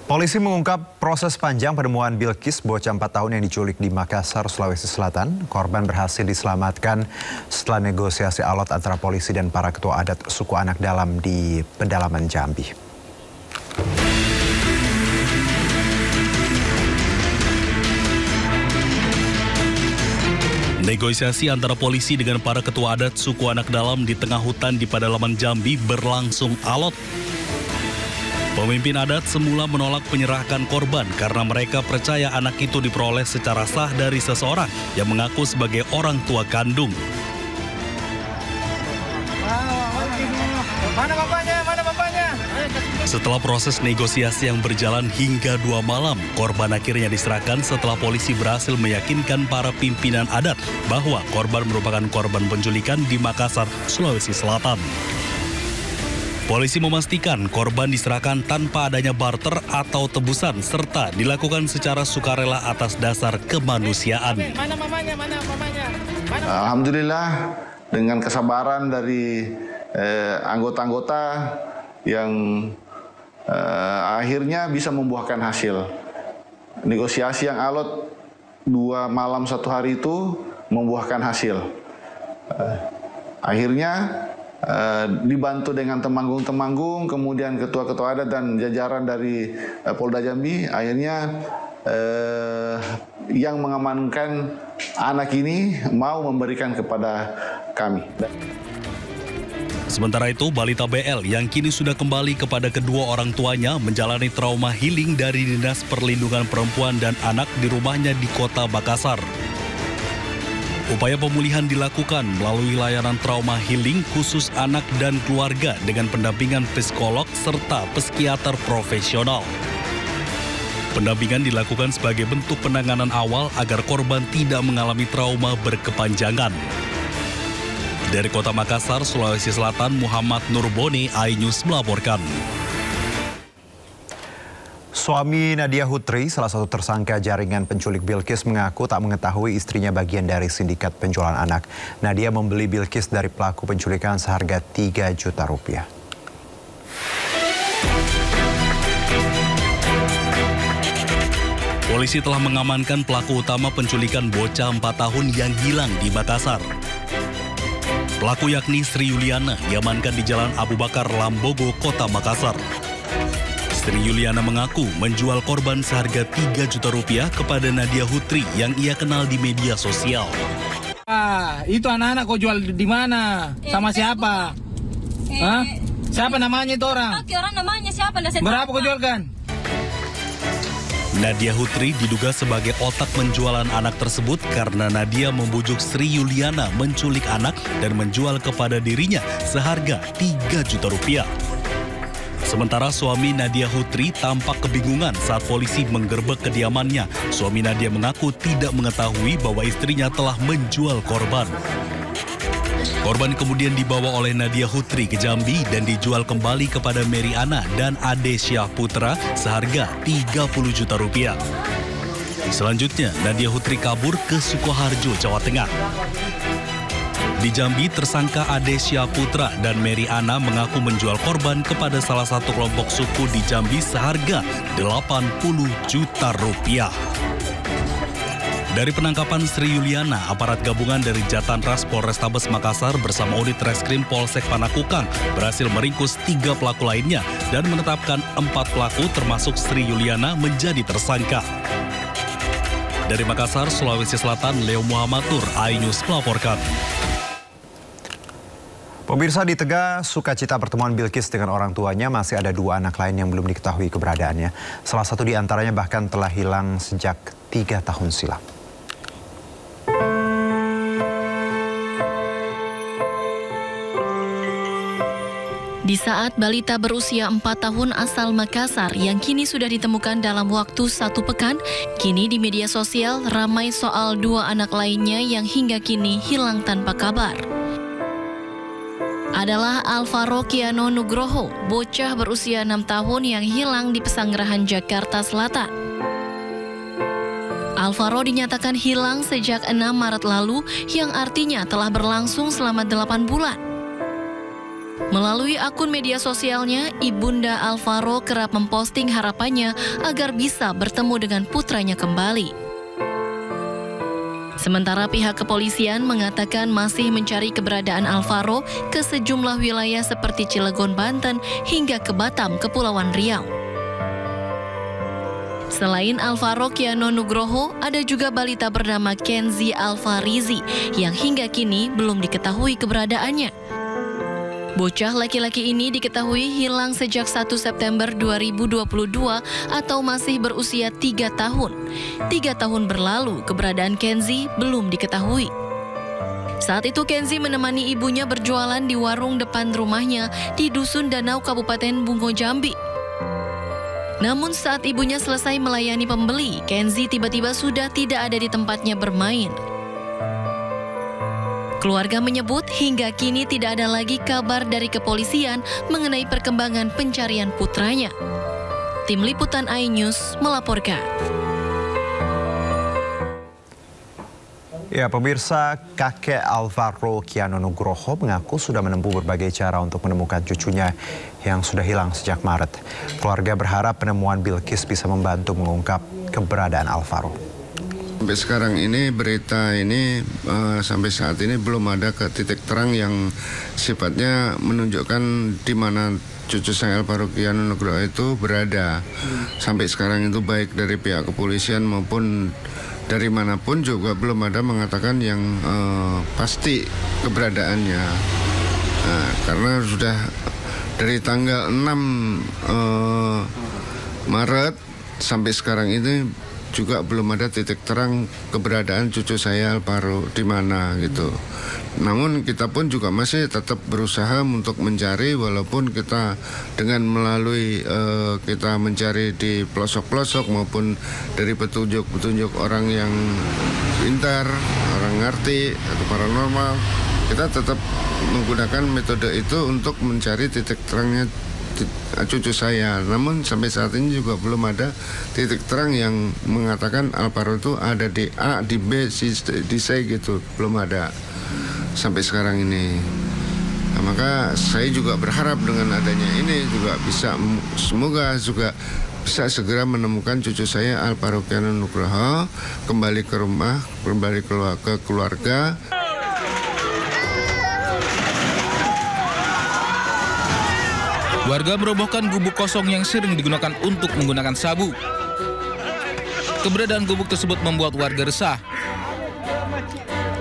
Polisi mengungkap proses panjang penemuan Bilkis, bocah 4 tahun yang diculik di Makassar, Sulawesi Selatan. Korban berhasil diselamatkan setelah negosiasi alot antara polisi dan para ketua adat suku Anak Dalam di pedalaman Jambi. Negosiasi antara polisi dengan para ketua adat suku Anak Dalam di tengah hutan di pedalaman Jambi berlangsung alot. Pemimpin adat semula menolak menyerahkan korban karena mereka percaya anak itu diperoleh secara sah dari seseorang yang mengaku sebagai orang tua kandung. Mana bapaknya? Mana bapaknya? Setelah proses negosiasi yang berjalan hingga 2 malam, korban akhirnya diserahkan setelah polisi berhasil meyakinkan para pimpinan adat bahwa korban merupakan korban penculikan di Makassar, Sulawesi Selatan. Polisi memastikan korban diserahkan tanpa adanya barter atau tebusan serta dilakukan secara sukarela atas dasar kemanusiaan. Mana mamanya? Mana mamanya? Alhamdulillah dengan kesabaran dari anggota-anggota yang akhirnya bisa membuahkan hasil. Negosiasi yang alot 2 malam 1 hari itu membuahkan hasil. Akhirnya dibantu dengan temanggung-temanggung, kemudian ketua-ketua adat dan jajaran dari Polda Jambi, akhirnya yang mengamankan anak ini mau memberikan kepada kami. Sementara itu, balita BL yang kini sudah kembali kepada kedua orang tuanya menjalani trauma healing dari Dinas Perlindungan Perempuan dan Anak di rumahnya di Kota Makassar. Upaya pemulihan dilakukan melalui layanan trauma healing khusus anak dan keluarga dengan pendampingan psikolog serta psikiater profesional. Pendampingan dilakukan sebagai bentuk penanganan awal agar korban tidak mengalami trauma berkepanjangan. Dari Kota Makassar, Sulawesi Selatan, Muhammad Nurboni, iNews melaporkan. Suami Nadia Hutri, salah satu tersangka jaringan penculik Bilkis, mengaku tak mengetahui istrinya bagian dari sindikat penjualan anak. Nadia membeli Bilkis dari pelaku penculikan seharga 3 juta rupiah. Polisi telah mengamankan pelaku utama penculikan bocah 4 tahun yang hilang di Makassar. Pelaku yakni Sri Yuliana diamankan di Jalan Abu Bakar Lambogo, Kota Makassar. Sri Yuliana mengaku menjual korban seharga 3 juta rupiah kepada Nadia Hutri yang ia kenal di media sosial. Itu anak-anak kau jual di mana? Sama siapa? Hah? Siapa namanya itu orang? Orang namanya siapa? Berapa kau jualkan? Nadia Hutri diduga sebagai otak penjualan anak tersebut karena Nadia membujuk Sri Yuliana menculik anak dan menjual kepada dirinya seharga 3 juta rupiah. Sementara suami Nadia Hutri tampak kebingungan saat polisi menggerebek kediamannya. Suami Nadia mengaku tidak mengetahui bahwa istrinya telah menjual korban. Korban kemudian dibawa oleh Nadia Hutri ke Jambi dan dijual kembali kepada Mary Ana dan Ade Syah Putra seharga 30 juta rupiah. Selanjutnya, Nadia Hutri kabur ke Sukoharjo, Jawa Tengah. Di Jambi, tersangka Ade Syah Putra dan Mary Ana mengaku menjual korban kepada salah satu kelompok suku di Jambi seharga 80 juta rupiah. Dari penangkapan Sri Yuliana, aparat gabungan dari Jatanras Polrestabes Makassar bersama unit Reskrim Polsek Panakukang berhasil meringkus 3 pelaku lainnya dan menetapkan 4 pelaku termasuk Sri Yuliana menjadi tersangka. Dari Makassar, Sulawesi Selatan, Leo Muhammadur, iNews melaporkan. Pemirsa, di tengah sukacita pertemuan Bilkis dengan orang tuanya, masih ada 2 anak lain yang belum diketahui keberadaannya. Salah satu di antaranya bahkan telah hilang sejak 3 tahun silam. Di saat balita berusia 4 tahun asal Makassar yang kini sudah ditemukan dalam waktu 1 pekan, kini di media sosial ramai soal 2 anak lainnya yang hingga kini hilang tanpa kabar. Adalah Alvaro Kiano Nugroho, bocah berusia 6 tahun yang hilang di Pesanggerahan, Jakarta Selatan. Alvaro dinyatakan hilang sejak 6 Maret lalu, yang artinya telah berlangsung selama 8 bulan. Melalui akun media sosialnya, Ibunda Alvaro kerap memposting harapannya agar bisa bertemu dengan putranya kembali. Sementara pihak kepolisian mengatakan masih mencari keberadaan Alvaro ke sejumlah wilayah seperti Cilegon, Banten, hingga ke Batam, Kepulauan Riau. Selain Alvaro Kiano Nugroho, ada juga balita bernama Kenzi Alfarizi yang hingga kini belum diketahui keberadaannya. Bocah laki-laki ini diketahui hilang sejak 1 September 2022 atau masih berusia 3 tahun. 3 tahun berlalu, keberadaan Kenzi belum diketahui. Saat itu Kenzi menemani ibunya berjualan di warung depan rumahnya di Dusun Danau, Kabupaten Bungo, Jambi. Namun saat ibunya selesai melayani pembeli, Kenzi tiba-tiba sudah tidak ada di tempatnya bermain. Keluarga menyebut hingga kini tidak ada lagi kabar dari kepolisian mengenai perkembangan pencarian putranya. Tim Liputan iNews melaporkan. Ya, pemirsa, kakek Alvaro Kiano Nugroho mengaku sudah menempuh berbagai cara untuk menemukan cucunya yang sudah hilang sejak Maret. Keluarga berharap penemuan Bilkis bisa membantu mengungkap keberadaan Alvaro. Sampai sekarang ini berita ini sampai saat ini belum ada ke titik terang yang sifatnya menunjukkan di mana cucu saya Alvaro Kiano Nugroho itu berada. Sampai sekarang itu baik dari pihak kepolisian maupun dari manapun juga belum ada mengatakan yang pasti keberadaannya. Karena sudah dari tanggal 6 Maret sampai sekarang ini juga belum ada titik terang keberadaan cucu saya Alvaro di mana gitu. Namun kita pun juga masih tetap berusaha untuk mencari, walaupun kita dengan melalui kita mencari di pelosok-pelosok maupun dari petunjuk-petunjuk orang yang pintar, orang ngerti atau paranormal, kita tetap menggunakan metode itu untuk mencari titik terangnya cucu saya. Namun sampai saat ini juga belum ada titik terang yang mengatakan Alvaro itu ada di A, di B, di C gitu. Belum ada sampai sekarang ini. Nah, maka saya juga berharap dengan adanya ini juga bisa, semoga juga bisa segera menemukan cucu saya Alvaro Kiano Nugroho kembali ke rumah, kembali ke keluarga. Warga merobohkan gubuk kosong yang sering digunakan untuk menggunakan sabu. Keberadaan gubuk tersebut membuat warga resah.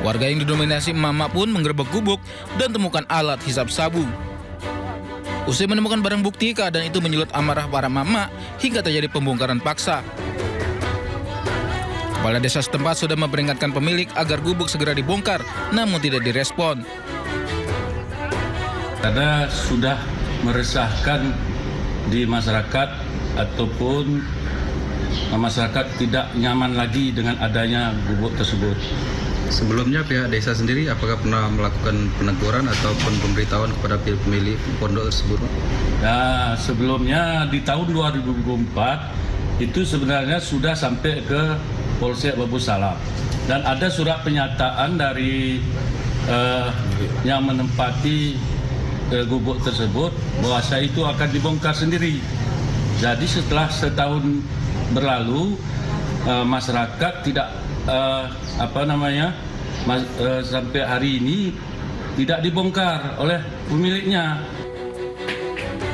Warga yang didominasi emak-emak pun menggerebek gubuk dan temukan alat hisap sabu. Usai menemukan barang bukti, keadaan itu menyulut amarah para emak-emak hingga terjadi pembongkaran paksa. Kepala desa setempat sudah memperingatkan pemilik agar gubuk segera dibongkar, namun tidak direspon. Karena sudah meresahkan di masyarakat ataupun masyarakat tidak nyaman lagi dengan adanya gubuk tersebut. Sebelumnya pihak desa sendiri apakah pernah melakukan peneguran ataupun pemberitahuan kepada pemilik pondok tersebut? Nah, sebelumnya di tahun 2024 itu sebenarnya sudah sampai ke Polsek Babu Salam dan ada surat pernyataan dari yang menempati gubuk tersebut bahwa itu akan dibongkar sendiri. Jadi setelah setahun berlalu masyarakat tidak sampai hari ini tidak dibongkar oleh pemiliknya.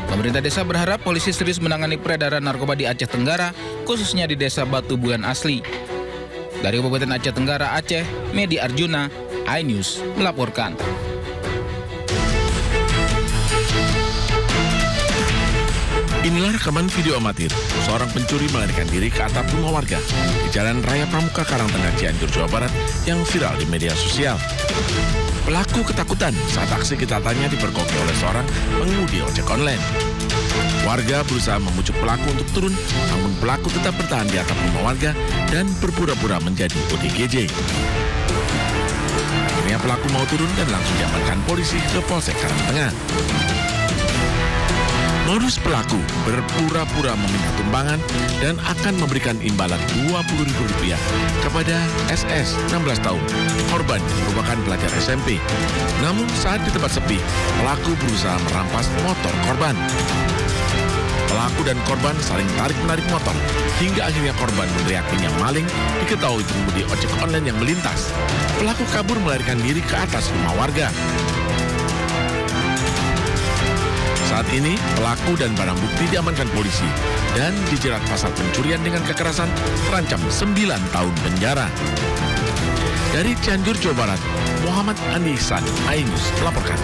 Pemerintah desa berharap polisi serius menangani peredaran narkoba di Aceh Tenggara, khususnya di desa Batu Bulan Asli. Dari Kabupaten Aceh Tenggara, Aceh, Medi Arjuna, iNews melaporkan. Inilah rekaman video amatir. Seorang pencuri melarikan diri ke atap rumah warga di Jalan Raya Pramuka, Karangtengah, Cianjur, Jawa Barat yang viral di media sosial. Pelaku ketakutan saat aksi kejahatan dipergoki oleh seorang pengemudi ojek online. Warga berusaha memujuk pelaku untuk turun, namun pelaku tetap bertahan di atap rumah warga dan berpura-pura menjadi ODGJ. Akhirnya pelaku mau turun dan langsung diamankan polisi ke Polsek Karangtengah. Modus pelaku berpura-pura meminta tumbangan dan akan memberikan imbalan Rp20.000 kepada SS 16 tahun. Korban merupakan pelajar SMP. Namun saat di tempat sepi, pelaku berusaha merampas motor korban. Pelaku dan korban saling tarik-menarik motor hingga akhirnya korban meneriakinya maling diketahui pengemudi ojek online yang melintas. Pelaku kabur melarikan diri ke atas rumah warga. Saat ini, pelaku dan barang bukti diamankan polisi dan dijerat pasal pencurian dengan kekerasan terancam 9 tahun penjara. Dari Cianjur, Jawa Barat, Muhammad Andi Ihsan, Ainus melaporkan.